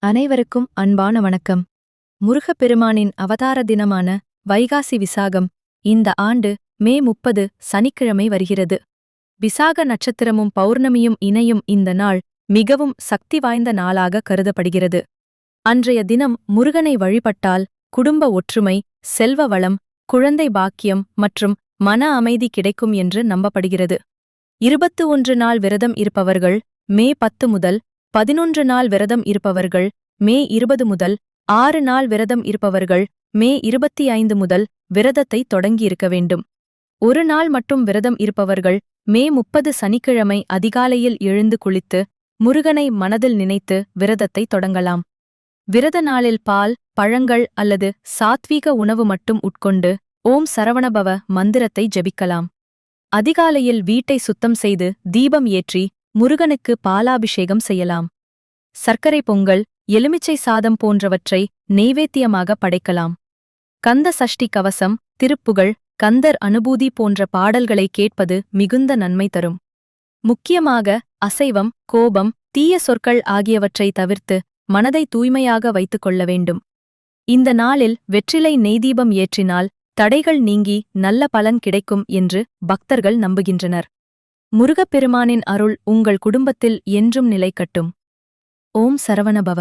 அனைவருக்கும் அன்பான வணக்கம். முருகப்பெருமானின் அவதார தினமான வைகாசி விசாகம் இந்த ஆண்டு மே 30 சனிக்கிழமை வருகிறது. விசாக நட்சத்திரமும் பௌர்ணமியும் இணையும் இந்த நாள் மிகவும் சக்தி வாய்ந்த நாளாக கருதப்படுகிறது. அன்றைய தினம் முருகனை வழிபட்டால் குடும்ப ஒற்றுமை, செல்வ வளம், குழந்தை பாக்கியம் மற்றும் மன அமைதி கிடைக்கும் என்று நம்பப்படுகிறது. 21 நாள் விரதம் இருப்பவர்கள் மே 10 முதல் 11 நாள் விரதம் இருப்பவர்கள் மே 20 முதல் 6 நாள் விரதம் இருப்பவர்கள் மே 25 முதல் விரதத்தை தொடங்கியிருக்க வேண்டும். ஒரு நாள் மட்டும் விரதம் இருப்பவர்கள் மே 30 சனிக்கிழமை அதிகாலையில் எழுந்து குளித்து முருகனை மனதில் நினைத்து விரதத்தை தொடங்கலாம். விரத நாளில் பால், பழங்கள் அல்லது சாத்வீக உணவு மட்டும் உட்கொண்டு ஓம் சரவணபவ மந்திரத்தை ஜெபிக்கலாம். அதிகாலையில் வீட்டை சுத்தம் செய்து தீபம் ஏற்றி முருகனுக்கு பாலாபிஷேகம் செய்யலாம். சர்க்கரை பொங்கல், எலுமிச்சை சாதம் போன்றவற்றை நெய்வேத்தியமாக படைக்கலாம். கந்த சஷ்டி கவசம், திருப்புகழ், கந்தர் அனுபூதி போன்ற பாடல்களை கேட்பது மிகுந்த நன்மை தரும். முக்கியமாக அசைவம், கோபம், தீய சொற்கள் ஆகியவற்றை தவிர்த்து மனதை தூய்மையாக வைத்துக் கொள்ள வேண்டும். இந்த நாளில் வெற்றிலை நெய்தீபம் ஏற்றினால் தடைகள் நீங்கி நல்ல பலன் கிடைக்கும் என்று பக்தர்கள் நம்புகின்றனர். முருகப்பெருமானின் அருள் உங்கள் குடும்பத்தில் என்றும் நிலைக்கட்டும். ஓம் சரவணபவ.